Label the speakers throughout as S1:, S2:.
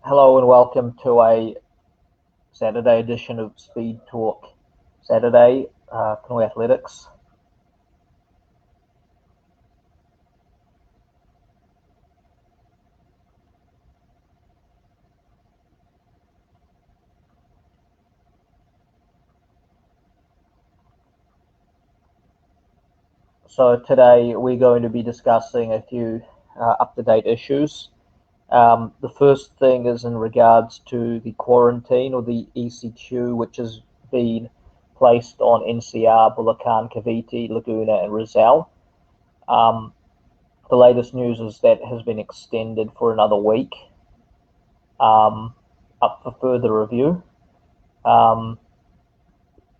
S1: Hello and welcome to a Saturday edition of Speed Talk Saturday, Pinoyathletics. So today we're going to be discussing a few up-to-date issues. The first thing is in regards to the quarantine or the ECQ, which has been placed on NCR, Bulacan, Cavite, Laguna, and Rizal. The latest news is that it has been extended for another week, up for further review.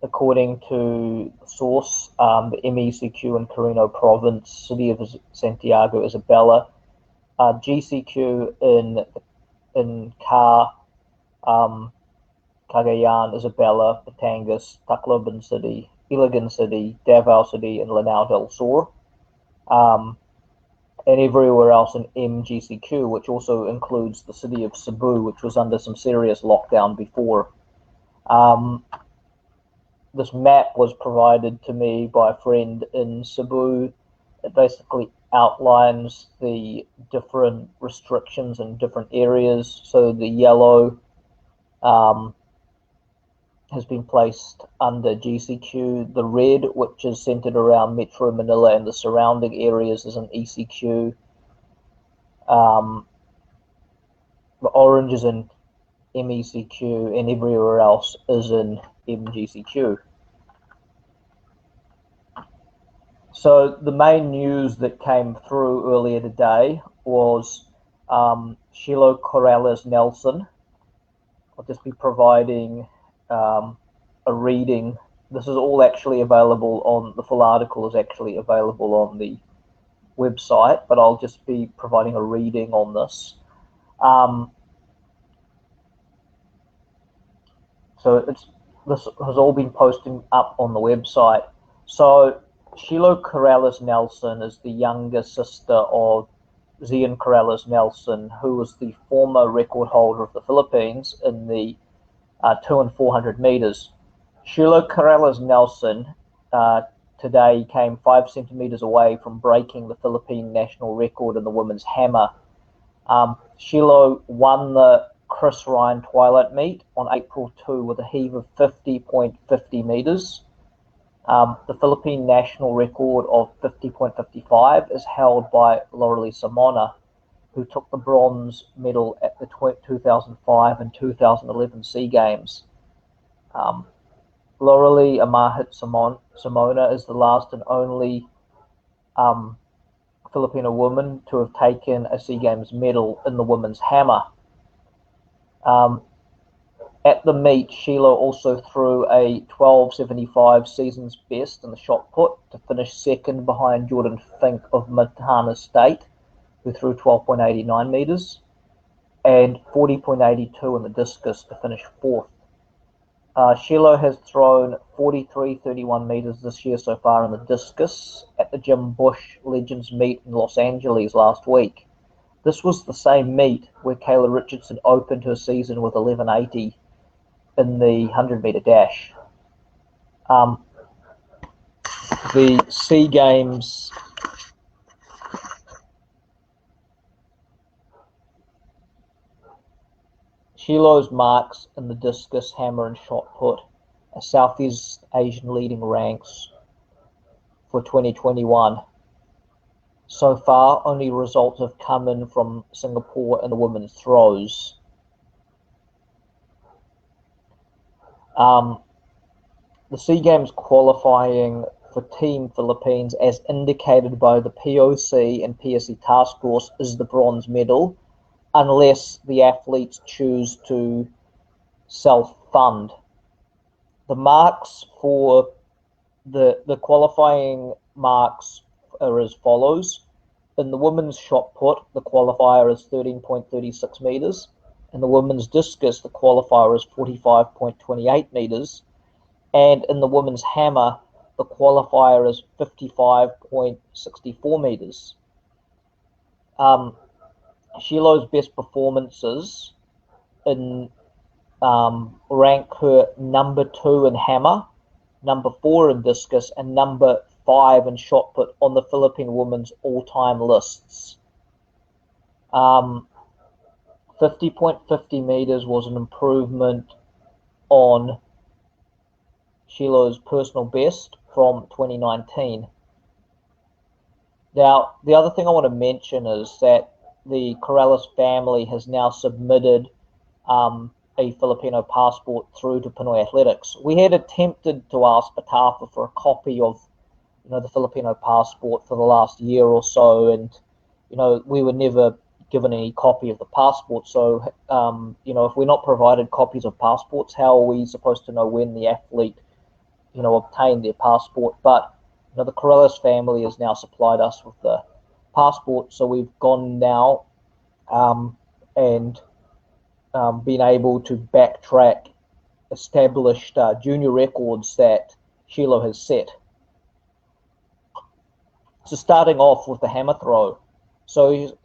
S1: According to the source, the MECQ in Quirino Province, City of Santiago, Isabela, GCQ in Cagayan, Isabela, Batangas, Tacloban City, Iligan City, Davao City, and Lanao del Sur, and everywhere else in MGCQ, which also includes the city of Cebu, which was under some serious lockdown before. This map was provided to me by a friend in Cebu. It basically outlines the different restrictions in different areas. So the yellow has been placed under GCQ. The red, which is centered around Metro Manila and the surrounding areas, is in ECQ. The orange is in MECQ, and everywhere else is in MGCQ. So the main news that came through earlier today was Shiloh Corrales-Nelson. I'll just be providing a reading. This is all actually available on, the full article is actually available on the website, but I'll just be providing a reading on this. So this has all been posted up on the website. So Shiloh Corrales-Nelson is the younger sister of Zian Corrales-Nelson, who was the former record holder of the Philippines in the 2 and 400 meters. Shiloh Corrales-Nelson today came 5 centimeters away from breaking the Philippine national record in the women's hammer. Shiloh won the Chris Ryan Twilight meet on April 2 with a heave of 50.50 meters. The Philippine national record of 50.55 is held by Lorelie Simona, who took the bronze medal at the 2005 and 2011 SEA Games. Lorelie Amahit Simona is the last and only Filipino woman to have taken a SEA Games medal in the women's hammer. At the meet, Shiloh also threw a 12.75 season's best in the shot put to finish second behind Jordan Fink of Matana State, who threw 12.89 meters, and 40.82 in the discus to finish fourth. Shiloh has thrown 43.31 meters this year so far in the discus at the Jim Bush Legends meet in Los Angeles last week. This was the same meet where Kayla Richardson opened her season with 11.80 in the 100-meter dash. The SEA Games Shiloh's marks in the discus, hammer, and shot put are Southeast Asian leading ranks for 2021. So far, only results have come in from Singapore in the women's throws. The SEA Games qualifying for Team Philippines, as indicated by the POC and PSC task force, is the bronze medal, unless the athletes choose to self-fund. The marks for the qualifying marks are as follows. In the women's shot put, the qualifier is 13.36 meters. In the women's discus, the qualifier is 45.28 meters. And in the women's hammer, the qualifier is 55.64 meters. Shiloh's best performances in rank her number 2 in hammer, number 4 in discus, and number 5 in shot put on the Philippine women's all-time lists. 50.50 meters was an improvement on Shiloh's personal best from 2019. Now, the other thing I want to mention is that the Corrales family has now submitted a Filipino passport through to Pinoyathletics. We had attempted to ask Patafa for a copy of, the Filipino passport for the last year or so, and we were never given any copy of the passport. So, if we're not provided copies of passports, how are we supposed to know when the athlete, obtained their passport? But the Corrales family has now supplied us with the passport, so we've gone now and been able to backtrack established junior records that Shiloh has set. So starting off with the hammer throw, so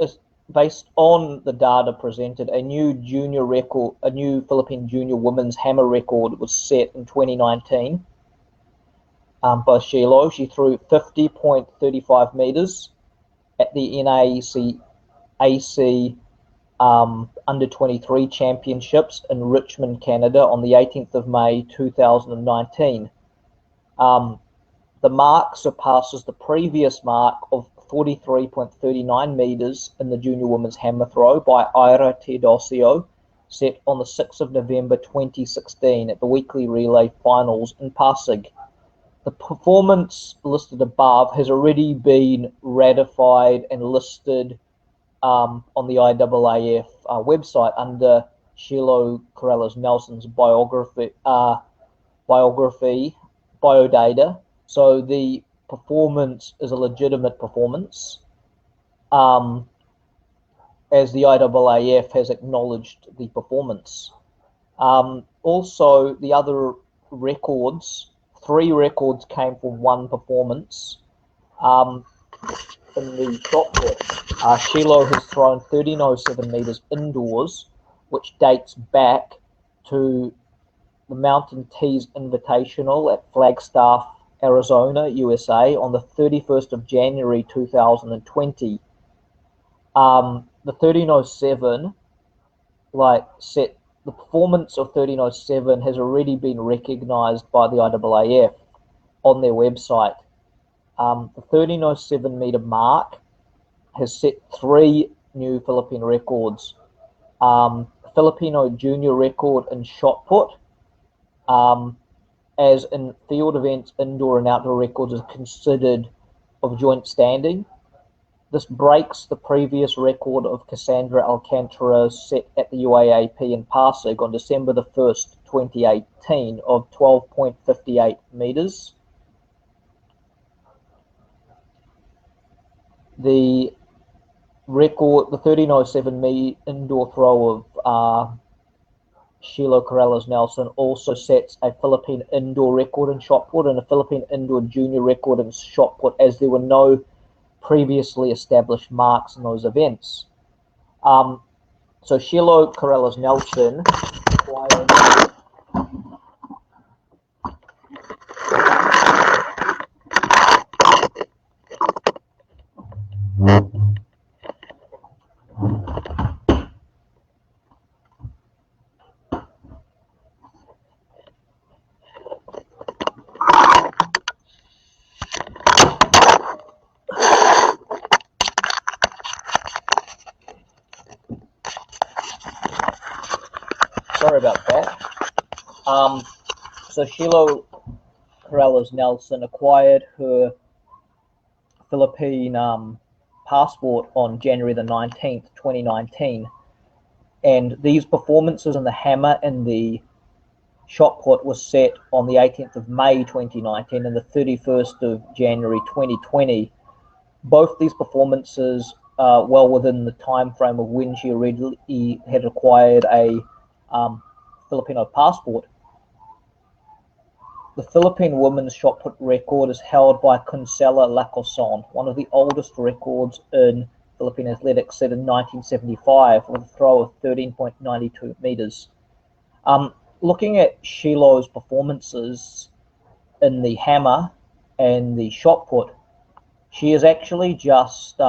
S1: based on the data presented, a new Philippine junior women's hammer record was set in 2019 by Shiloh. She threw 50.35 meters at the NAAC under 23 championships in Richmond, Canada on the 18th of May 2019. The mark surpasses the previous mark of 43.39 meters in the junior women's hammer throw by Ira Teodosio, set on the 6th of November 2016 at the weekly relay finals in Pasig. The performance listed above has already been ratified and listed on the IAAF website under Shiloh Corrales-Nelson's biodata. So the performance is a legitimate performance, as the IAAF has acknowledged the performance. Also, the other records, 3 records came from one performance. In the shot put, Shiloh has thrown 13.07 meters indoors, which dates back to the Mountain Tees Invitational at Flagstaff, Arizona, USA on the 31st of January 2020. The 13.07, the performance of 13.07 has already been recognized by the IAAF on their website. The 13.07 meter mark has set 3 new Philippine records. Filipino junior record in shot put, as in field events, indoor and outdoor records are considered of joint standing. This breaks the previous record of Cassandra Alcantara set at the UAAP in Pasig on December the 1st, 2018 of 12.58 meters. The record, the 13.07 indoor throw of Shiloh Corrales-Nelson also sets a Philippine indoor record in shot put and a Philippine indoor junior record in shot put, as there were no previously established marks in those events. So Shiloh Corrales-Nelson acquired sorry about that. So Shiloh Corrales-Nelson acquired her Philippine passport on January the 19th, 2019. And these performances in the hammer and the shot put was set on the 18th of May 2019 and the 31st of January 2020. Both these performances are well within the time frame of when she already had acquired a Filipino passport. The Philippine women's shot put record is held by Consela Lacoson, one of the oldest records in Filipino Athletics set in 1975 with a throw of 13.92 meters. Looking at Shiloh's performances in the hammer and the shot put, she is actually just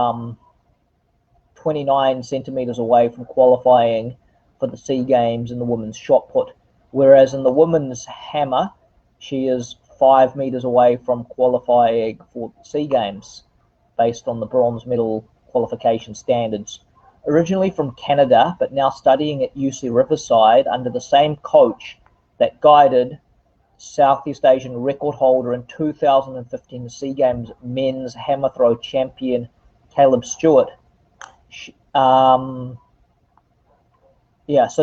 S1: 29 centimeters away from qualifying for the SEA Games in the women's shot put, whereas in the women's hammer, she is 5 meters away from qualifying for SEA Games based on the bronze medal qualification standards. Originally from Canada, but now studying at UC Riverside under the same coach that guided Southeast Asian record holder in 2015 SEA Games men's hammer throw champion Caleb Stewart. So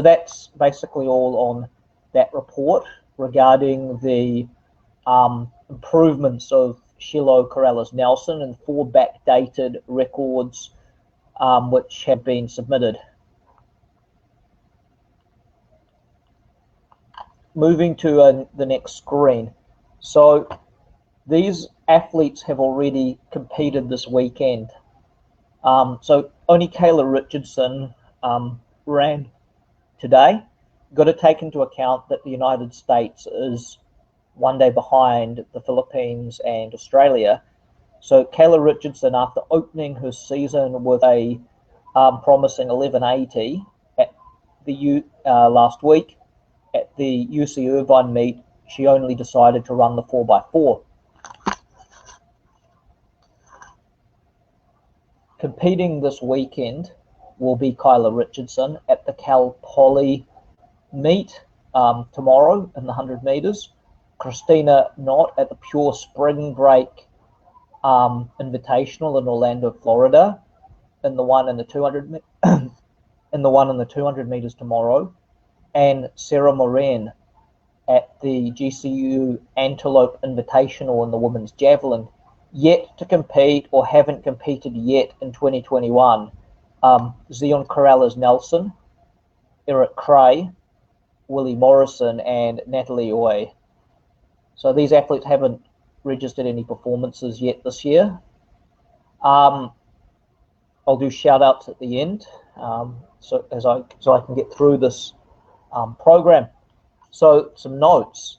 S1: that's basically all on that report regarding the improvements of Shiloh Corrales-Nelson and 4 backdated records which have been submitted. Moving to the next screen. So these athletes have already competed this weekend. So only Kayla Richardson ran today. Got to take into account that the United States is one day behind the Philippines and Australia. So Kayla Richardson, after opening her season with a promising 11.80 at the last week at the UC Irvine meet, she only decided to run the 4x4. Competing this weekend will be Kyla Richardson at the Cal Poly meet tomorrow in the 100 meters. Christina Knott at the Pure Spring Break Invitational in Orlando, Florida, in the 1 and the 200 in the 1 and the 200 meters tomorrow, and Sarah Moran at the GCU Antelope Invitational in the women's javelin. Yet to compete or haven't competed yet in 2021, Zion Corrales-Nelson, Eric Cray, Willie Morrison, and Natalie Oy. So these athletes haven't registered any performances yet this year. I'll do shout outs at the end so I can get through this program. So some notes.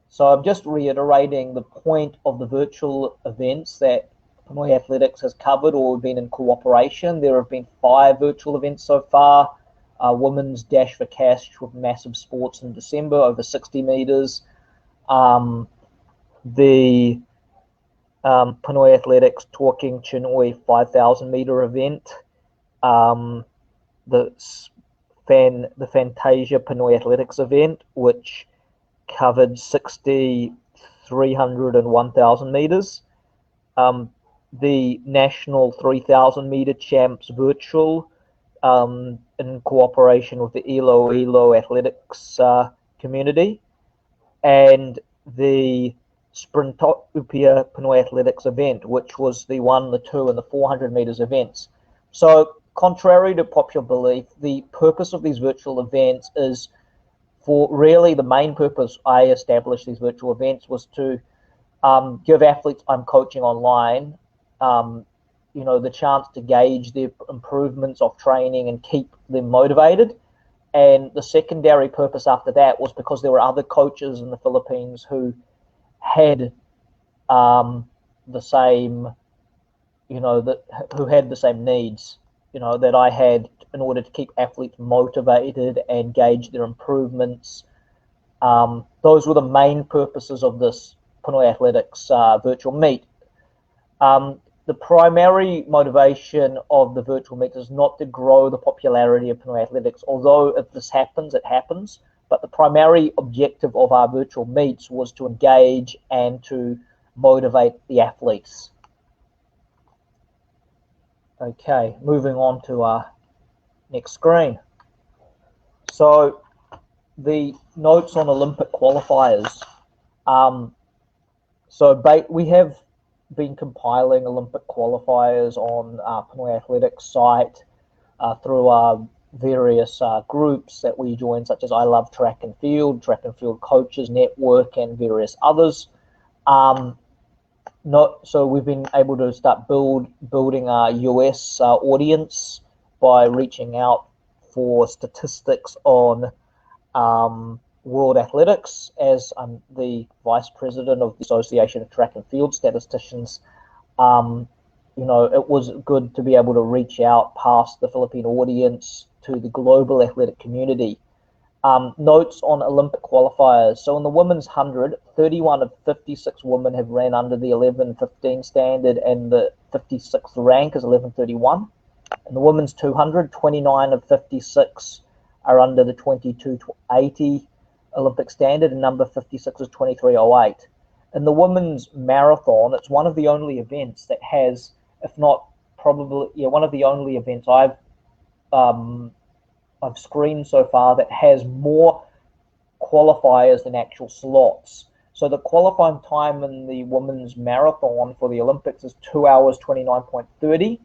S1: So I'm just reiterating the point of the virtual events that Pinoyathletics has covered or been in cooperation. There have been 5 virtual events so far. Women's Dash for Cash with Massive Sports in December, over 60 meters. The Pinoyathletics Talking Chinoy 5,000 meter event. The Fantasia Pinoyathletics event, which covered 60, 300, and 1,000 meters. The National 3,000 meter champs virtual in cooperation with the Ilo athletics community, and the Sprintopia Pinoyathletics event, which was the 1, the 2, and the 400 meters events. So contrary to popular belief, the purpose of these virtual events is for really the main purpose I established these virtual events was to give athletes I'm coaching online, the chance to gauge their improvements of training and keep them motivated. And the secondary purpose after that was because there were other coaches in the Philippines who had the same, who had the same needs, that I had in order to keep athletes motivated and gauge their improvements. Those were the main purposes of this Pinoyathletics virtual meet. The primary motivation of the virtual meet is not to grow the popularity of Pinoyathletics, although if this happens, it happens. But the primary objective of our virtual meets was to engage and to motivate the athletes. Okay, moving on to our next screen. So the notes on Olympic qualifiers. We have been compiling Olympic qualifiers on our Pinoyathletics site through our various groups that we join, such as I Love Track and Field Coaches Network, and various others. So we've been able to start building our US audience by reaching out for statistics on world athletics. As I'm the vice president of the Association of Track and Field Statisticians, it was good to be able to reach out past the Filipino audience to the global athletic community. Notes on Olympic qualifiers. So in the women's 100, 31 of 56 women have ran under the 11:15 standard, and the 56th rank is 11:31. In the women's 200, 29 of 56 are under the 22:80 Olympic standard, and number 56 is 23:08. In the women's marathon, it's one of the only events that has, if not probably, one of the only events I've screened so far that has more qualifiers than actual slots. So the qualifying time in the women's marathon for the Olympics is 2 hours 29.30,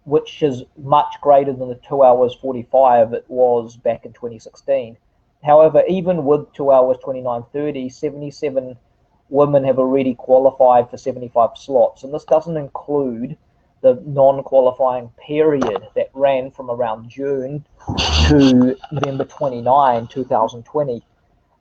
S1: which is much greater than the 2 hours 45 it was back in 2016. However, even with 2 hours 29.30, 77 women have already qualified for 75 slots, and this doesn't include the non-qualifying period that ran from around June to November 29, 2020.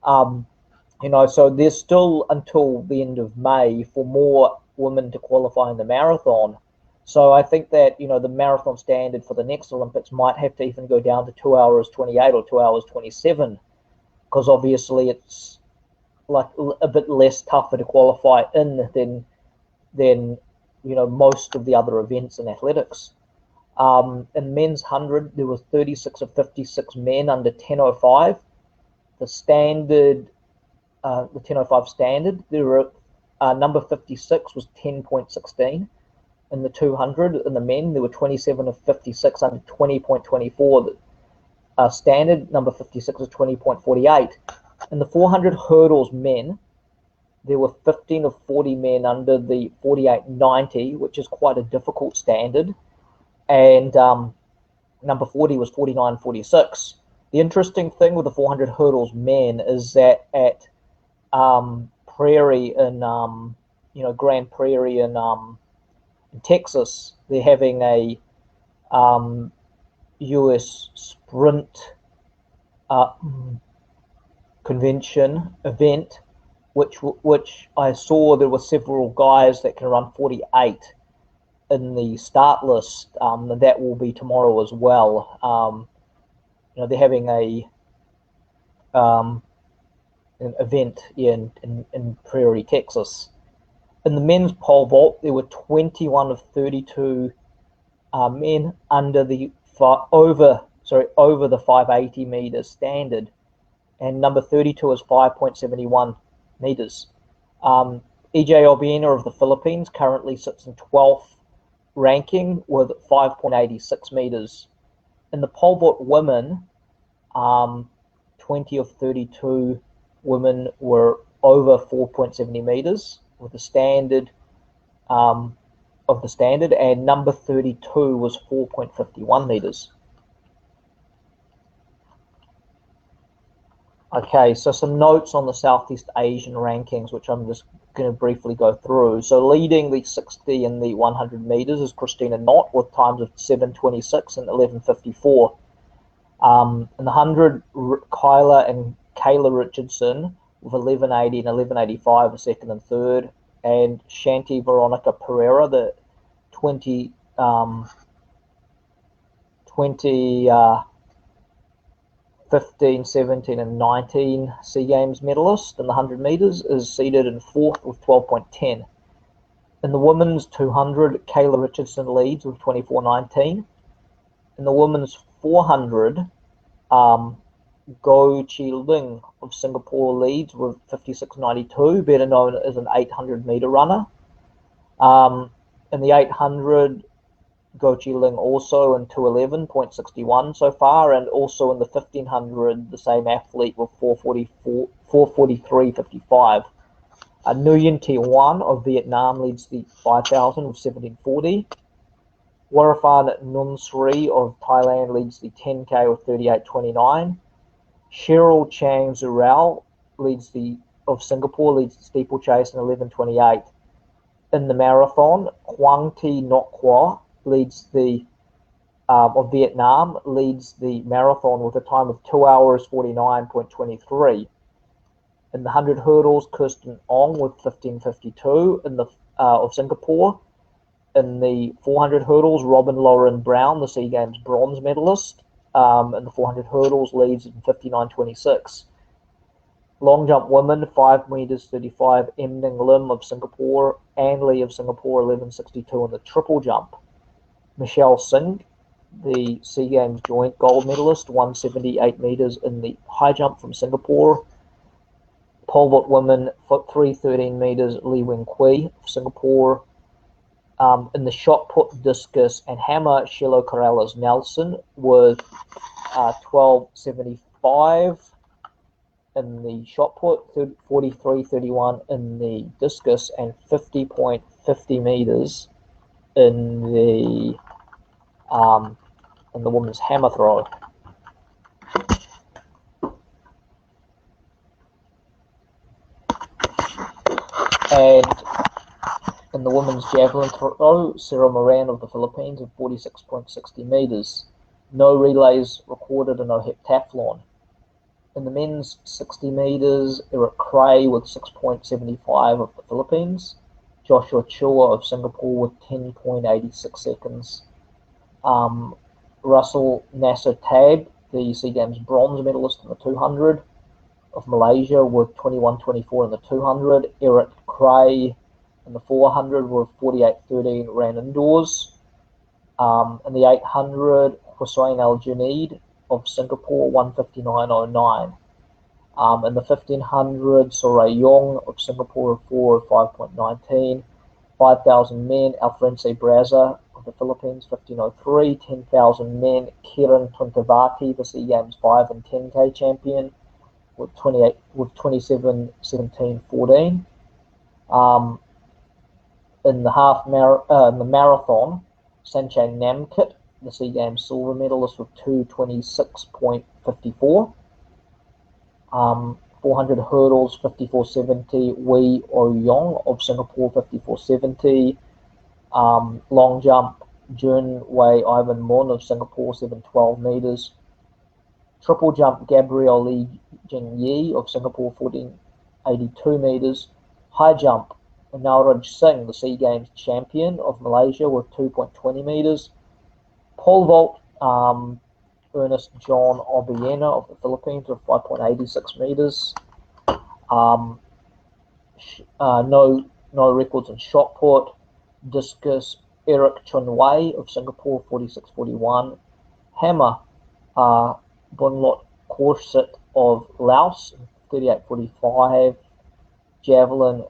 S1: So there's still until the end of May for more women to qualify in the marathon. So I think that, the marathon standard for the next Olympics might have to even go down to 2 hours 28 or 2 hours 27, because obviously it's like a bit less tougher to qualify in than most of the other events in athletics. In men's 100, there were 36 of 56 men under 10:05. The standard, the 10:05 standard, there were number 56 was 10.16. In the 200, in the men, there were 27 of 56 under 20.24. Standard, number 56 was 20.48. In the 400 hurdles men, there were 15 of 40 men under the 48.90, which is quite a difficult standard. And number 40 was 49.46. The interesting thing with the 400 hurdles men is that at Prairie in, Grand Prairie in Texas, they're having a US sprint convention event, which I saw there were several guys that can run 48 in the start list. That will be tomorrow as well. They're having an event in Prairie, Texas. In the men's pole vault, there were 21 of 32 men under the over the 580 meters standard, and number 32 is 5.71 meters. EJ Obiena of the Philippines currently sits in 12th ranking with 5.86 meters. In the pole vault women, 20 of 32 women were over 4.70 meters with the standard of the standard, and number 32 was 4.51 meters. Okay, so some notes on the Southeast Asian rankings, which I'm just going to briefly go through. So leading the 60 and the 100 meters is Christina Knott with times of 7:26 and 11:54. In the 100, Kyla and Kayla Richardson with 11:80 and 11:85 are second and third, and Shanti Veronica Pereira, the 15, 17, and 19 SEA Games medalist in the 100 meters, is seated in fourth with 12.10. In the women's 200, Kayla Richardson leads with 24.19. In the women's 400, Go Chi Ling of Singapore leads with 56.92, better known as an 800 meter runner. In the 800, Go Chi Ling also in 2:11.61 so far, and also in the 1500, the same athlete with 4:43.55. Nguyen Thi Huan of Vietnam leads the 5,000 with 17:40. Warafan Nunsri of Thailand leads the 10K with 38.29. Cheryl Chang Zurao of Singapore leads the steeplechase in 11:28. In the marathon, Quang Thi Ngoc Qua leads the of Vietnam leads the marathon with a time of 2 hours 49.23. In the 100 hurdles, Kirsten Ong with 15:52 in the of Singapore. In the 400 hurdles, Robin Lauren Brown, the SEA Games bronze medalist, in the 400 hurdles leads in 59:26. Long jump women, 5 meters 35, Em Ning Lim of Singapore, Ann Lee of Singapore, 11:62 in the triple jump. Michelle Singh, the SEA Games joint gold medalist, 178 meters in the high jump from Singapore. Pole vault women, 313 meters, Lee Wing Kui of Singapore. In the shot put, discus, and hammer, Shiloh Corrales-Nelson with 12:75 in the shot put, 43:31 in the discus, and 50.50 meters in the women's hammer throw. And in the women's javelin throw, Sarah Moran of the Philippines at 46.60 meters. No relays recorded and no heptathlon. In the men's 60 meters, Eric Cray with 6.75 of the Philippines. Joshua Chua of Singapore with 10.86 seconds. Russell Nasser Tab, the SEA Games bronze medalist in the 200 of Malaysia with 21:24 in the 200. Eric Cray in the 400 with 48:13 ran indoors. In the 800, Hussein Al Junaid of Singapore, 1:59.09. In the 1500, Soraya Yong of Singapore, 4:05.19. 5,000 men, Alfrense Braza of the Philippines, 15:03. 10,000 men, Kiran Tuntavati, the SEA Games 5 and 10K champion, with 27:17.14. In the marathon, Sanchang Namkit, the SEA Games silver medalist, with 2:26.54. 400 hurdles, 54:70. Wei Ouyong of Singapore, 54:70. Long jump, Jun Wei Ivan Mun of Singapore, 7:12 meters. Triple jump, Gabrielle Lee Jing Yi of Singapore, 14:82 meters. High jump, Nauraj Singh, the SEA Games champion of Malaysia, with 2.20 meters. Pole vault, Ernest John Obiena of the Philippines with 5.86 meters. No records in shot put. Discus, Eric Chun Wei of Singapore, 46:41. Hammer, Bunlot Corset of Laos, 38:45. Javelin,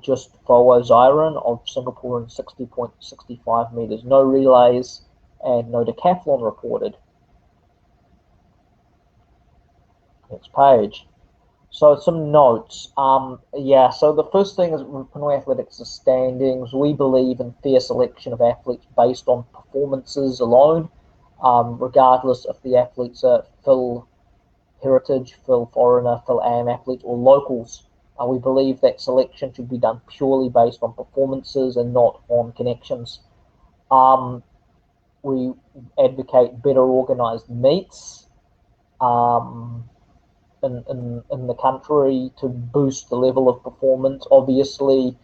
S1: just Foa Zyron of Singapore in 60.65 meters. No relays and no decathlon reported. Next page. So some notes. So the first thing is with Pinoyathletics' standings. We believe in fair selection of athletes based on performances alone, regardless if the athletes are Phil Heritage, Phil Foreigner, Phil AM athletes, or locals. We believe that selection should be done purely based on performances and not on connections. We advocate better organised meets in the country to boost the level of performance. Obviously,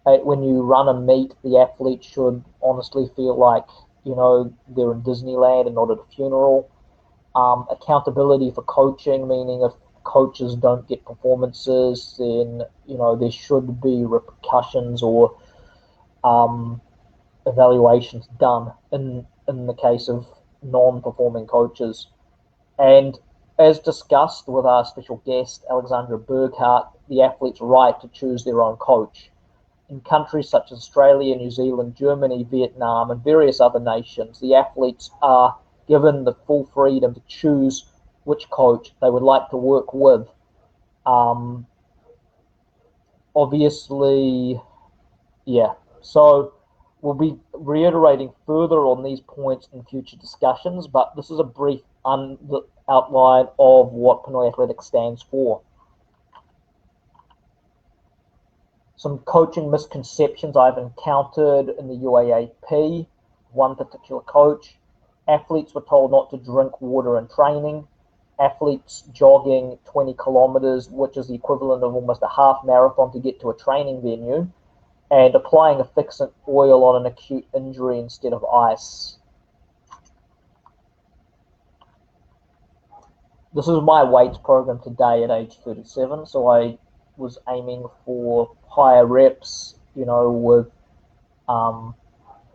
S1: when you run a meet, the athlete should honestly feel like, they're in Disneyland and not at a funeral. Accountability for coaching, meaning if coaches don't get performances, then there should be repercussions or evaluations done in the case of non-performing coaches. And as discussed with our special guest Alexandra Burghardt, the athlete's right to choose their own coach. In countries such as Australia, New Zealand, Germany, Vietnam, and various other nations, the athletes are given the full freedom to choose which coach they would like to work with. So we'll be reiterating further on these points in future discussions, but this is a brief outline of what Pinoyathletics stands for. Some coaching misconceptions I've encountered in the UAAP. One particular coach: athletes were told not to drink water in training. Athletes jogging 20 kilometers, which is the equivalent of almost a half marathon to get to a training venue, and applying a fixant oil on an acute injury instead of ice. This is my weights program today at age 37, so I was aiming for higher reps, with the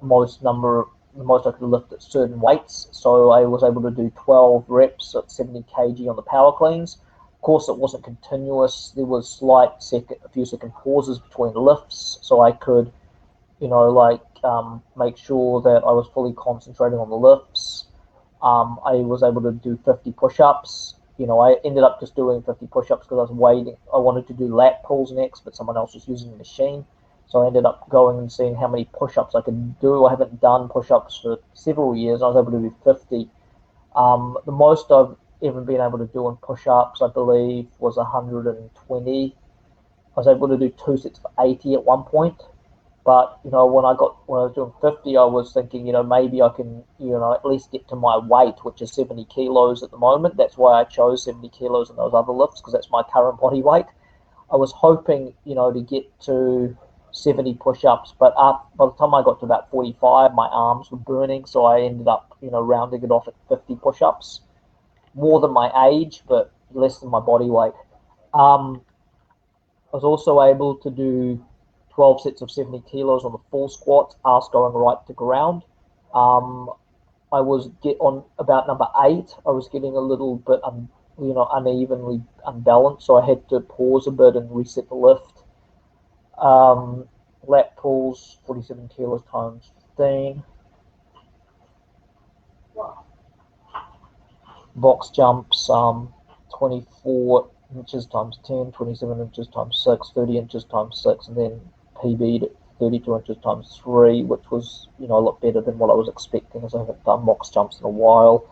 S1: most I could lift at certain weights. So I was able to do 12 reps at 70 kg on the power cleans. Of course, it wasn't continuous. There was a few second pauses between lifts, so I could, make sure that I was fully concentrating on the lifts. I was able to do 50 push-ups. I ended up just doing 50 push-ups because I was waiting. I wanted to do lat pulls next, but someone else was using the machine. So I ended up going and seeing how many push-ups I could do. I haven't done push-ups for several years. I was able to do 50. The most I've ever been able to do in push-ups, I believe, was 120. I was able to do 2 sets for 80 at one point. But, when I was doing 50, I was thinking, maybe I can, at least get to my weight, which is 70 kilos at the moment. That's why I chose 70 kilos in those other lifts, because that's my current body weight. I was hoping, to get to 70 push-ups, but by the time I got to about 45, my arms were burning, so I ended up, rounding it off at 50 push-ups. More than my age, but less than my body weight. I was also able to do 12 sets of 70 kilos on the full squat, arse going right to ground. I was on about number 8. I was getting a little bit, unevenly unbalanced, so I had to pause a bit and reset the lift. Lat pulls, 47 kilos times 15. Box jumps, 24 inches times 10, 27 inches times 6, 30 inches times 6, and then PB'd at 32 inches times 3, which was, a lot better than what I was expecting, as I haven't done box jumps in a while.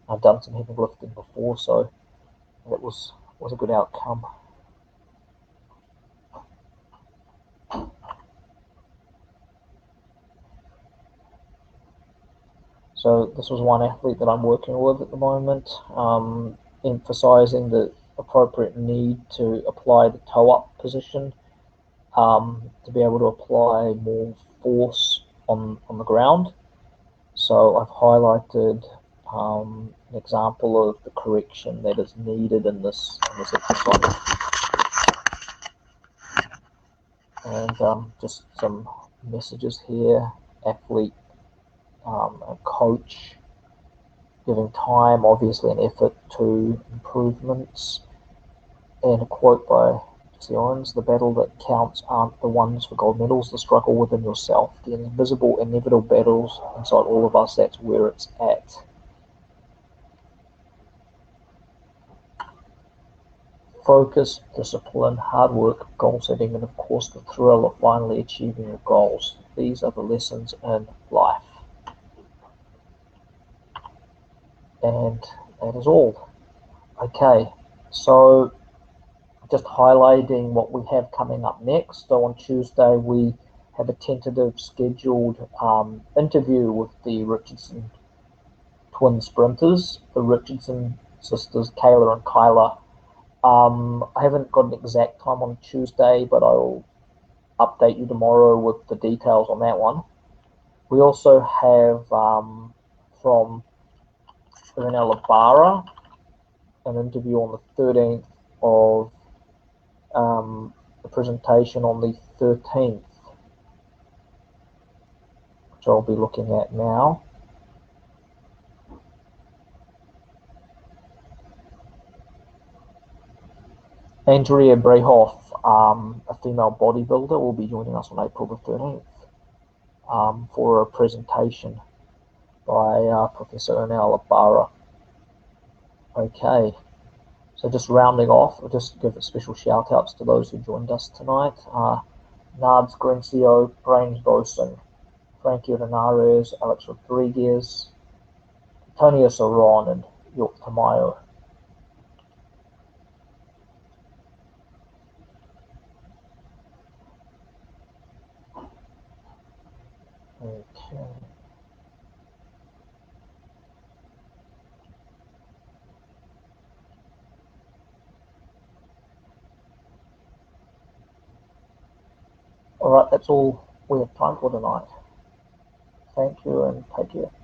S1: I've done some heavy lifting before, so that was a good outcome. So this was one athlete that I'm working with at the moment, emphasizing the appropriate need to apply the toe-up position, to be able to apply more force on the ground. So I've highlighted an example of the correction that is needed in this exercise. And just some messages here: athlete, a coach, giving time, obviously, and effort to improvements. And a quote by Jesse Owens: "The battle that counts aren't the ones for gold medals, the struggle within yourself, the invisible, inevitable battles inside all of us, that's where it's at." Focus, discipline, hard work, goal setting, and of course the thrill of finally achieving your goals. These are the lessons in life. And that is all. Okay, so just highlighting what we have coming up next. So on Tuesday we have a tentative scheduled interview with the Richardson twin sprinters, the Richardson sisters, Kayla and Kyla. I haven't got an exact time on Tuesday, but I'll update you tomorrow with the details on that one. We also have from Ernella Barra an interview on the 13th of the presentation on the 13th, which I'll be looking at now. Andrea Brehoff, a female bodybuilder, will be joining us on April the 13th for a presentation by Professor Ernella Barra. Okay, so just rounding off, I'll just give special shout outs to those who joined us tonight. Nards Grencio, Brains Boson, Frankie Renares, Alex Rodriguez, Antonio Saron, and York Tamayo. All right, that's all we have time for tonight. Thank you and take care.